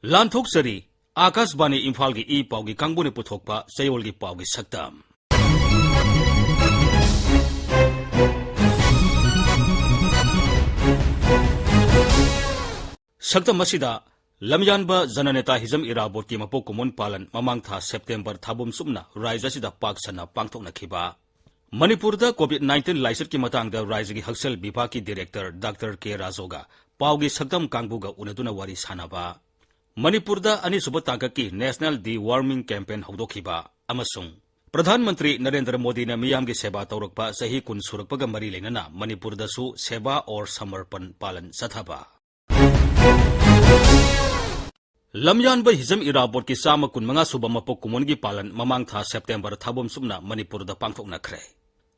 लांथोक्सरी आकाशवाणी इम्फाल की ई पाव की कांगबुने पुथोकपा चयोल की पाव की सक्तम सक्तम मसिदा लमयानबा जननेता हिजम इराबोट की मपोक कुमुन पालन ममांग था सेप्टेम्बर थाबुम सुमना राज्य सिदा पाक सना पांगथोकनखिबा मणिपुरदा कोविड-19 लाइसेट की मतंगदा राज्य की हक्सल विभाग की डायरेक्टर डॉक्टर के राजोगा पाव की सक्तम कांगबुगा उनदुना वारी सानाबा मणिपुरदा अनिसुब तांगक की नेशनल डी वार्मिंग कैंपेन हौदोखिबा अमसुंग प्रधानमंत्री नरेंद्र मोदी ने मियाम की सेवा तौरकपा सही कुन सुरकपगा मरी लेनना मणिपुरदसु सेवा और समर्पण पालन सथाबा लमयानबा हिजम इराबोट की चाम कुनमंगा सुब मपोक कुमोन की पालन ममांग था सेप्टेम्बर थाबुम सुमना मणिपुरदा पांगथोकनखरे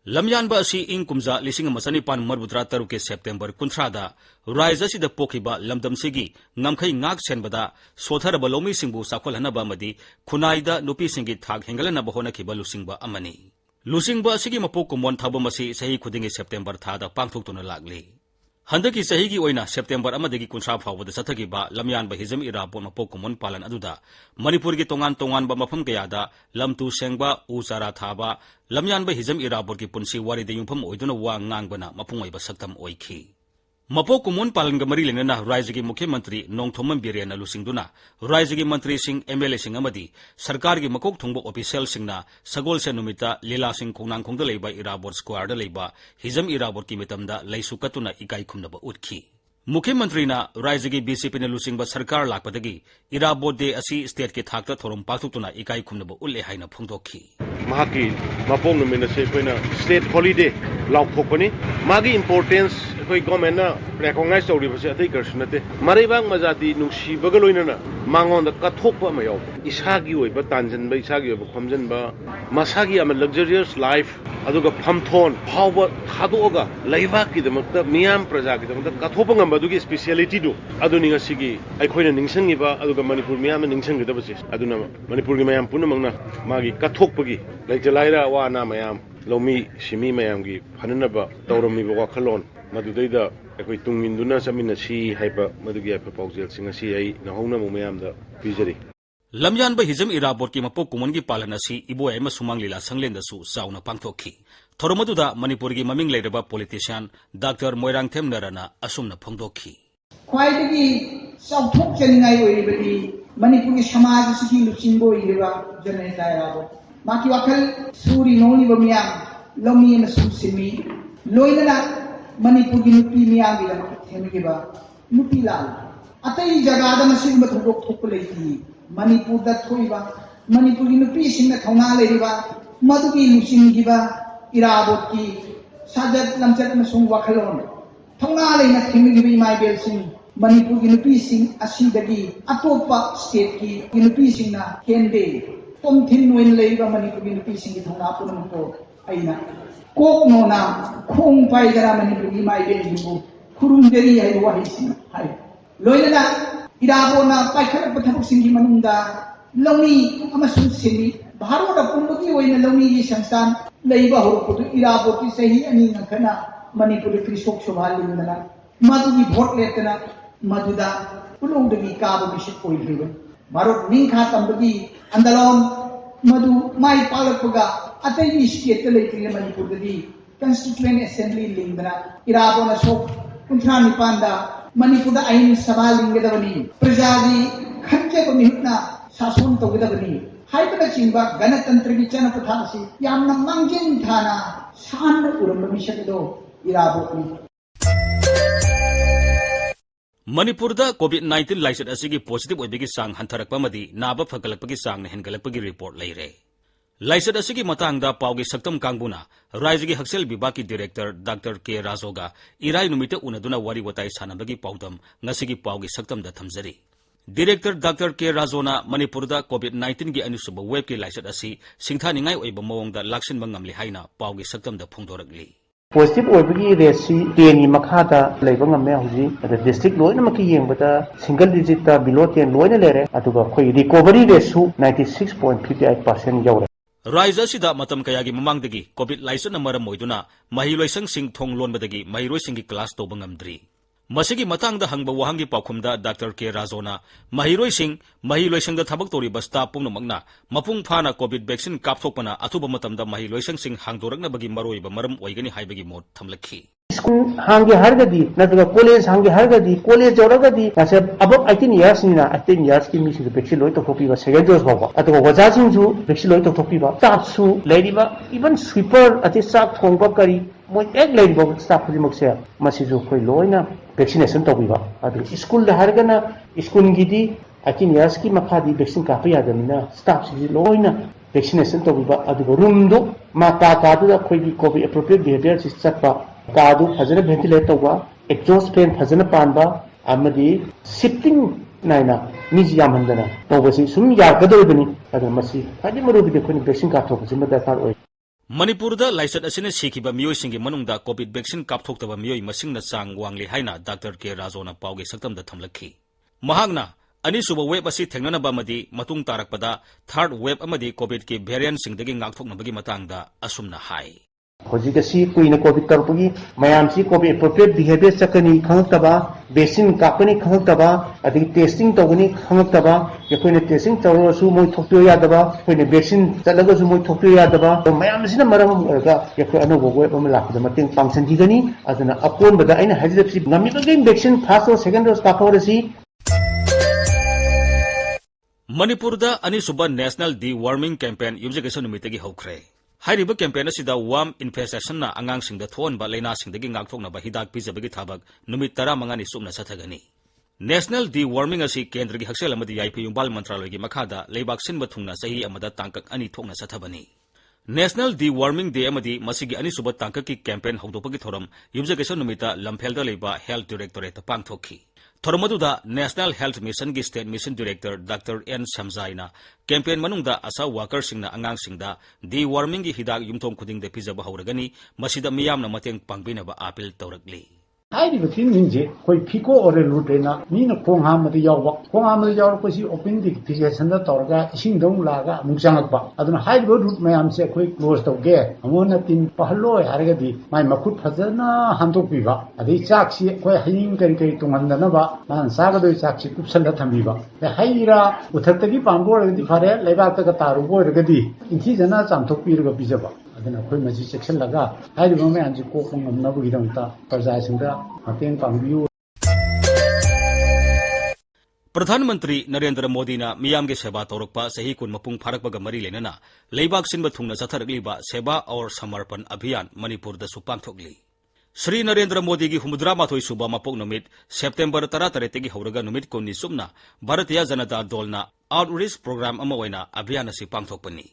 लमयानबा असि इंग कुमजा लिसिंग मसनिपान मरबुद्रा तरुक के सेप्टेम्बर कुंथ्रादा राज्य सिदा पोखिबा लमदमसिगी नमखै ngak senbada सोथरबा लोमी सिंगबु साखोलहनबा मदि खुनाइदा नुपी सिंगी थाग हेंगलनबा होनखिबा लुसिंगबा अमनी लुसिंगबा असिगी मपोक कुमोन थाबम असि सही खुदिंगी सेप्टेम्बर थादा पांगथोकतुना लागली हंदकी सही की ओइना सेप्टेम्बर अमदगी कुंथ्रा फावदा सथगिबा लमयानबा हिजम इराबोट मपोक कुमोन पालन अदुदा मणिपुर की तोंगान तोंगानबा मफम कयादा लमतु सेंगबा उ चारा थाबा लमयानबा हिजम इराबोट की पुंसी वारिदा युंफम ओइदुना वा ngangbana मपुंग ओइबा सक्तम ओइखि मपोक कुमोन पालन का मरी लेना राज्य के मुख्यमंत्री नोंगथोमम बिरेन लुसिंगदुना राज्य के मंत्री सिंह एमएलए सिंह अमदी सरकार की मकोक थोंगबा ऑफिशियल सिंगना सगोलसे नुमिता लीला सिंह खोंगनांगखोंगदा लेबा इराबोट स्क्वायरदा लेबा हिजम इराबोट की मितमदा लैसु कतुना इकाई खुमनबा उतखि मुख्यमंत्री राज्य की बीजेपी ने लुसिंगबा सरकार लाकपदगी इराबोट डे असि स्टेट के थाकता थोरम पाथुक्तुना इकाई खुमनबा उल्ले हाइना फोंदोखि महाकी मपोक नुमिना से कोइना स्टेट हॉलिडे लाउथोकपनि मागी इंपोर्टेंस कोई गवर्नमेंट ना रिकॉग्नाइज तौरिबसे अतै करसु नते मरैबांग मजाति नुसिबगा लोइनना मांगोंदा कथोकपा अमा याव इसागी ओइबा तानजनबा इसागी ओइबा खमजनबा मसागी अमा लग्जरियस लाइफ अदुगा फमथोन फावबा थादोगा लैबाकी दमकता मियाम प्रजागी दमकता कथोपा ngambadुगी स्पेशलिटी दु अदुनि ngasiगी अखोइना निंगसंगिबा अदुगा मणिपुर मियाम निंगसंगदबसे अदुना मणिपुर की मयाम पुनमंगना मागी कथोकपगी लैजलाइरा वाना मयाम लौमी सिमी मयाम की फननबा तौरमीबा वाखलोन मदुदैदा अखोइ तुंगिंदुना चमिनसी हाइबा मदुगी आइफा पाउजेल सिंगसी आई नहौनमु मयामदा पिजरी लमयानबा हिजम इराबोट की मपोक कुमोन की पालन असि इबोय एम सुमांग लीला संगलेंदसु चाउना पांगथोखि थोरमदुदा मणिपुर की ममिंग लेरबा पॉलिटिशियन डॉक्टर मोइरांगथेम नरना असुमना फोंदोखि ख्वाइदगी चाउथोक चनिंगाई ओइरिबदि मणिपुर की समाज सिगी लुचिंगो ओइरिबा जनता इराबोट माकी वाखल सूरी नोनिबा मियाम लौमी अमसुं सिमी लोइनना मणिपुर की नुपी मियाम गिदम थेमगिबा नुपी लाल अतई जगादा मसिंग थोदोक थोक लेति मणिपुर दा थोइबा मणिपुर की नुपी सिंग थौना लेरिबा मदुगी लुचिंगिबा इराबोट की साजत लमचत अमसुं वाखलोन थौना लेना थेमगिबा इमाइबेल सिंग मणिपुर की नुपी सिंग असिदगी अतोपा स्टेट की नुपी सिंगना केंदे तोम थिन वेन लेबा मणिपुर की नुपी सिंग थौना पुनमको अइना कोक नोना खोंग पाइदरा मणिपुर की माइबेल जिबु खुरुमदेरी है वाहिसिंग हाय लोइना इराबोना पाइखरप थबक सिंगी मनुंगा लौमी अमसुं सिमी भारत पुंबगी ओइना लौमी की संस्थान लेबा होरपुदु इराबो की सही अनि नखना मणिपुर कृषक सभा लिंदना मदुगी भोट लेतना मदुदा पुलौदगी काब मिशक ओइलिबा भारत निंखा तंबगी अंदलोन मदु माइ पालकगा अतई स्टेट लेत्री मणिपुर दगी कंस्टिट्यूएंट असेंबली लिंदना इराबोना सो 19 मणिपुर आईन सभा लिंगदबनी प्रजागी खंजे को मिहुतना शासन तौगदबनी हाइबना चिंबा गणतंत्र की चन पथासी यामना मंगिन थाना शान उरम मिशकदो इराबोनी मणिपुरदा कोविड-19 लाइसेट असिगी पॉजिटिव ओइबगी सांग हंथरकपमदी नाबा फगलकपगी सांग हेनगलकपगी रिपोर्ट लेरे लाइसेट असिगी मतंगदा पावगी सक्तम कांगबुना राज्य की हक्सेल विभाग की डायरेक्टर डॉक्टर के राजोगा इराई नुमिते उनदुना वारी वताई सानबगी पाउदम ngasiगी पावगी सक्तमदा थमजरी डायरेक्टर डॉक्टर के राजोना मणिपुरदा कोविड-19 की अनुसुब वेब की लाइसेट असि सिंथानिंगाई ओइबा मवंगदा लाक्सिनबा ngamli haina पावगी सक्तमदा फोंदोरगली पॉजिटिव ओइबगी रेटसी 10 की मखादा लेबा ngame हौजी डिस्ट्रिक्ट लोइना मकी येंबदा सिंगल डिजिट ता बिलो 10 लोइना लेरे अदुगा खोई रिकवरी रेटसु 96.58% यौरे राज्य सिदा मतम कयागी ममांगदगी कोविड लाइसेट मरम मोइदुना महिलोइसंग सिंग थोंग लोनबदगी महिरोइसिंग की क्लास तोबंगमद्री मसिगी मतंगदा हंगबा वहांगी पाखुमदा डॉक्टर के राजोना महिरोइसिंग महिलोइसिंगदा थबक तोरिबा स्टाफ पुंगनमकना मपुंग फाना कोविड वैक्सीन कापथोकपना अथुबा मतमदा महिलोइसिंग हांगदोरकनबगी मरोइबा मरम ओइगनी हाइबगी मोट थमलखी स्कूल हांगे हरगदी नतुगा कॉलेज हांगे हरगदी कॉलेज जौरगदी नासे अब 18 इयर्स निना 18 इयर्स की मिसिंग वैक्सीन लोय तोथोपीबा सेकेंड डोज बाबा अतुगा वजासिंगसु वैक्सीन लोय तोथोपीबा स्टाफसु लेरिबा इवन स्वीपर अति साक थोंगबा करी मोय एक लेरिबा स्टाफ खुदिमकसे मसिजु खोय लोयना वैक्सीनेशन तोबीबा अदु स्कूल दा हरगना स्कूल गिदी 18 इयर्स की मखादी वैक्सीन कापा यादमिना स्टाफ सि लोयना वैक्सीनेशन तोबीबा अदुगा रूम दो माता कादुदा खोयगी कोविड एप्रोप्रिएट बिहेवियर सि चटपा कादु फजन वेंटिलेट तौबा exhaust fan फजन Panba अमदी shifting Naina मिजी यामहंदना तौबसी सुम यागदोबनी अदु मसी फादि मरुबि देखोनि वैक्सीन कापथोकसि मदरकार ओय मणिपुरदा लाइसत असिने सिखिबा मियोइसिंगी मनुंगदा कोविड वैक्सीन कापथोक्तबा मियोइ मसिंगना चांग वांगले हाइना डॉक्टर के राजोना पाउगे सक्तमदा थमलखी महागना अनिसुबा वेब असि थेंगननबा अमदी मतुंग तारकपदा थर्ड वेब अमदी कोविड की variant सिंगदगी ngaktoknabagi matangda asumna hai होजिगसी कुइन कोविड तरपगी मयामसी कोविड एप्रोप्रिएट बिहेवियर चकनी खंगतबा वैक्सीन कापनी खंगतबा अदि टेस्टिंग तौगनी खंगतबा यकोइने टेस्टिंग तौरसु मोय थोक्पियो यादबा कोइने वैक्सीन चलगसु मोय थोक्पियो यादबा मयामसिना मरम ओरगा यको अनोबो वेब अम लाखदा मतेंग पांगसनजिगनी अदना अकोनबदा अइना हाजिरपसि नमिबगे वैक्सीन फर्स्ट और सेकंड डोज कापौरसि मणिपुरदा अनिसुबा नेशनल डी वार्मिंग कैंपेन युमजेगेसन नुमितगी हौख्रे हाइरिबा कैंपेन असिदा वार्म इन्फेस्टेशन अंगांगसिंगदा थोनबा लैनासिंगदगी ngaktoknaba हिदाक पिजबगी थाबक नुमित 15 सुमना सथगनी नेशनल डी वार्मिंग असि केंद्रगी हक्सेल अमदी याइफी युंबाल मंत्रालयगी मखादा लेबाक सिनबा थुंगना सही अमदा तांकक अनि थोकना सथबनी नेशनल डी वार्मिंग डे अमदी मसिगी अनिसुबा तांककी कैंपेन हौदोपगी थोरम युमजेगेसन नुमिता लमफेलदा लेबा हेल्थ डायरेक्टोरेट पांगथोखी थोरमदुदा नेशनल हेल्थ मिशन की state mission director doctor N समजाइना कैंपेन मनुंगदा आशा वर्कर सिंगना अंगांगसिंगदा डी वार्मिंग की हिदाक युमथोंग खुदिंगदे पिजबा हौरगनी मसिदा मियामना मतेंग पांगबिनबा अपील तौरकली हाइरिबथि निंजे कोई फिको ओरे लुटेना मीन खोंहामदि यावबा खोंहामदि यावरपसि ओपन डिफिकेशन दा तौरगा इसिंगदों लागा मुचांगकबा अदुना हाइरिबो रूट मयामसे कोई क्लोज तौगे अमोना तिन पहलोय हारगदि माय मखुट फजना हांदोकबिबा अदि चाकसि कोई हाइंग करी करी तुंगंदनबा मान सागदोय चाकसि कुपसलदा थंबिबा हाइरा उथक्तगी पांगोरगदि फारे लेबातगा तारुबोरगदि इंथि जना चांथोकपिरगा पिजबा अदना कोई मजी सेक्शन लगा हाइरिबो मयामसे कोकंग नबगिदंता प्रजासिंगदा मतेंग पांगबियु प्रधानमंत्री नरेंद्र मोदी ने मियाम के सेवा तौरपा सही कुन मपुंग फारकपग मरी लेना लेबाक सिनब थुंगना चथरगलीबा सेवा और समर्पण अभियान मणिपुर द सुपांगथोगली श्री नरेंद्र मोदी की 83 सुबा मपोक नुमित सेप्टेम्बर 13 की हौरगा नुमित कुन्नी सुमना भारतीय जनता दलना आउटरीच प्रोग्राम अमा ओइना अभियान असि पांगथोकपनी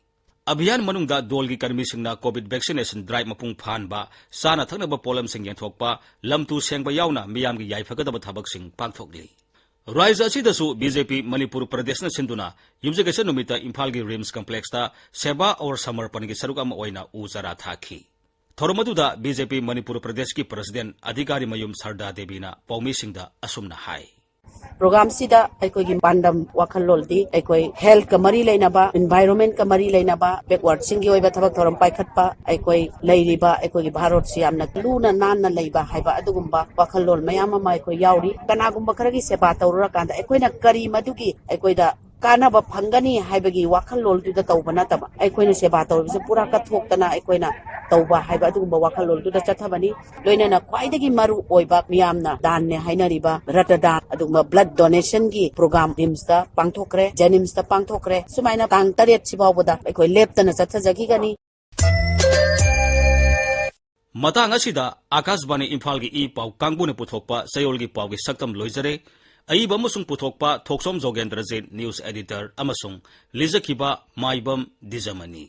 अभियान मनुंगदा दोल की कर्मीसिंगना कोविड वैक्सीनेशन ड्राइव मपुंग फानबा साना थकनबा पोलमसिंग येंथोकपा लमतु सेंगबा यावना मियाम की याइफगदबा थबकसिंग पांगथोकली राज्य असिदसु बीजेपी मणिपुर प्रदेशना सिंधुना युमजेगेसन नुमिता इम्फाल की रिम्स कॉम्प्लेक्सता सेवा और समर्पण की सरुक अमा ओइना उजरा थाखी थोरमदुदा बीजेपी मणिपुर प्रदेश की प्रेसिडेंट अधिकारी मयुम सरदा देवीना पौमीसिंगदा असुमना हाय प्रोग्राम सिदा अकोगी पांडम वाखलोलदी अकोई हेल्थ का मरी लेनाबा एनवायरनमेंट का मरी लेनाबा बैकवर्ड सिंगी ओइबा थबक थोरम पाइखतपा अकोई लैरिबा अकोगी भारत से यामना लूना नानना लैबा हाइबा अदुगुम्बा वाखलोल मयाम अमा अकोई याउरी कनागुम्बा खरगी सेवा तौरकांदा अकोइना करी मदुगी अकोइदा कानबा फंगनी हाइबगी वाखलोलदुदा तौबा नतबा अकोइना सेवा तौरबिसे पूरा कथोक्तना अकोइना तौबा हाइबा अदुगुम्बा वाखलोलदुदा चथबनी लोइनाना ख्वाइदगी मरु ओइबा मियामना दानने हाइनरिबा रक्तदान अदुगुम्बा ब्लड डोनेशन की प्रोग्राम रिम्सदा पांगथोकरे जेनिम्सदा पांगथोकरे सुमाइना तांग 8 सिबावबदा अकोइ लेप्तना चथजगिगनी मतंग असिदा आकाशवाणी इम्फाल की ई पाउ कांगबुने पुथोकपा सयोल की पाउ की सक्तम लोइजरे अईब अमसुंग पुथोकपा थोकसोम जोगेंद्रजीत न्यूज एडिटर अमसुंग लिजखिबा माइबम दिजमनी।